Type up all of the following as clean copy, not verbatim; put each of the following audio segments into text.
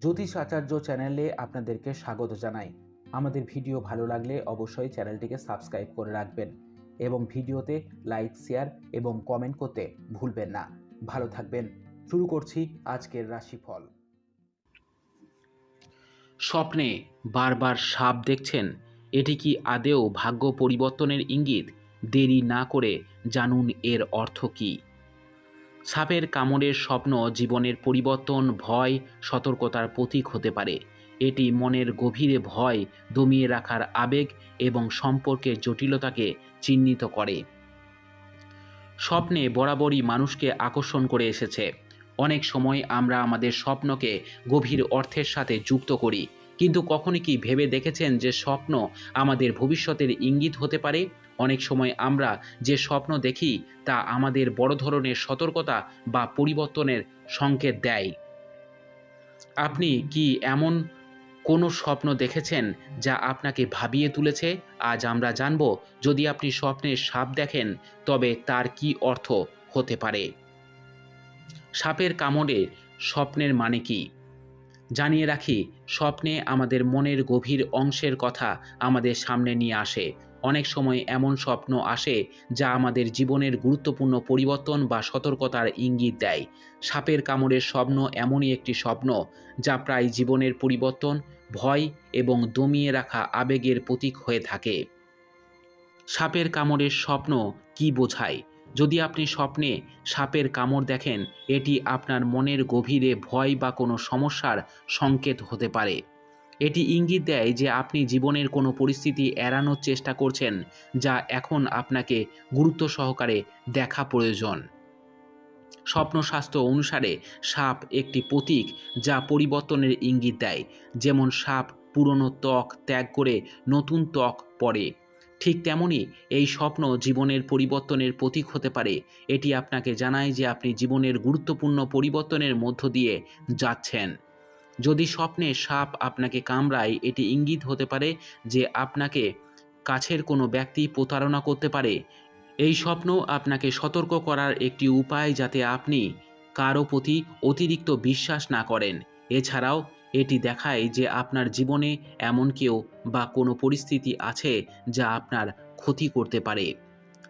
জ্যোতিষ আচার্য চ্যানেলে আপনাদেরকে স্বাগত জানাই। আমাদের ভিডিও ভালো লাগলে অবশ্যই চ্যানেলটিকে সাবস্ক্রাইব করে রাখবেন এবং ভিডিওতে লাইক, শেয়ার এবং কমেন্ট করতে ভুলবেন না। ভালো থাকবেন। শুরু করছি আজকের রাশিফল। স্বপ্নে বারবার সাপ দেখছেন, এটি কি আদৌ ভাগ্য পরিবর্তনের ইঙ্গিত? দেরি না করে জানুন এর অর্থ কী। সাপের কামড়ের স্বপ্ন জীবনের পরিবর্তন, ভয়, সতর্কতার প্রতীক হতে পারে। এটি মনের গভীরে ভয়, দমিয়ে রাখার আবেগ এবং সম্পর্কের জটিলতাকে চিহ্নিত করে। স্বপ্নে বরাবরই মানুষকে আকর্ষণ করে এসেছে। অনেক সময় আমরা আমাদের স্বপ্নকে গভীর অর্থের সাথে যুক্ত করি, কিন্তু কখনো কি ভেবে দেখেছেন যে স্বপ্ন আমাদের ভবিষ্যতের ইঙ্গিত হতে পারে? অনেক সময় আমরা যে স্বপ্ন দেখি তা আমাদের বড় ধরনের সতর্কতা বা পরিবর্তনের সংকেত দেয়। আপনি কি এমন কোনো স্বপ্ন দেখেছেন যা আপনাকে ভাবিয়ে তুলেছে? আজ আমরা জানব, যদি আপনি স্বপ্নে সাপ দেখেন তবে তার কী অর্থ হতে পারে। সাপের কামড়ে স্বপ্নের মানে কি? জানিয়ে রাখি, স্বপ্নে আমাদের মনের গভীর অংশের কথা আমাদের সামনে নিয়ে আসে। অনেক সময় এমন স্বপ্ন আসে যা আমাদের জীবনের গুরুত্বপূর্ণ পরিবর্তন বা সতর্কতার ইঙ্গিত দেয়। সাপের কামড়ের স্বপ্ন এমনই একটি স্বপ্ন যা প্রায় জীবনের পরিবর্তন, ভয় এবং দমিয়ে রাখা আবেগের প্রতীক হয়ে থাকে। সাপের কামড়ের স্বপ্ন কী বোঝায়? যদি আপনি স্বপ্নে সাপের কামড় দেখেন, এটি আপনার মনের গভীরে ভয় বা কোনো সমস্যার সংকেত হতে পারে। এটি ইঙ্গিত দেয় যে আপনি জীবনের কোনো পরিস্থিতি এড়ানোর চেষ্টা করছেন, যা এখন আপনাকে গুরুত্ব সহকারে দেখা প্রয়োজন। স্বপ্নশাস্ত্র অনুসারে সাপ একটি প্রতীক যা পরিবর্তনের ইঙ্গিত দেয়, যেমন সাপ পুরনো ত্বক ত্যাগ করে নতুন ত্বক পড়ে। ঠিক তেমনি এই স্বপ্ন জীবনের পরিবর্তনের প্রতীক হতে পারে। এটি আপনাকে জানায় যে আপনি জীবনের গুরুত্বপূর্ণ পরিবর্তনের মধ্য দিয়ে যাচ্ছেন। যদি স্বপ্নে সাপ আপনাকে কামড়ায়, এটি ইঙ্গিত হতে পারে যে আপনাকে কাছের কোনো ব্যক্তি প্রতারণা করতে পারে। এই স্বপ্ন আপনাকে সতর্ক করার একটি উপায়, যাতে আপনি কারো প্রতি অতিরিক্ত বিশ্বাস না করেন। এছাড়াও এটি দেখায় যে আপনার জীবনে এমন কেউ বা কোনো পরিস্থিতি আছে যা আপনার ক্ষতি করতে পারে।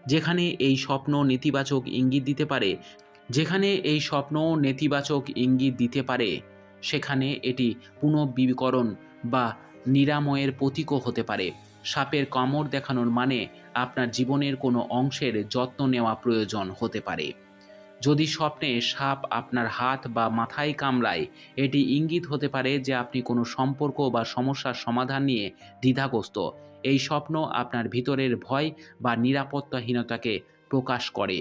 যেখানে এই স্বপ্ন নেতিবাচক ইঙ্গিত দিতে পারে যেখানে এই স্বপ্ন নেতিবাচক ইঙ্গিত দিতে পারে সেখানে এটি পুনর্বীকরণ বা নিরাময়ের প্রতীকও হতে পারে। সাপের কামড় দেখানোর মানে আপনার জীবনের কোনো অংশের যত্ন নেওয়া প্রয়োজন হতে পারে। যদি স্বপ্নে সাপ আপনার হাত বা মাথায় কামড়ায়, এটি ইঙ্গিত হতে পারে যে আপনি কোনো সম্পর্ক বা সমস্যার সমাধান নিয়ে দ্বিধাগ্রস্ত। এই স্বপ্ন আপনার ভিতরের ভয় বা নিরাপত্তাহীনতাকে প্রকাশ করে।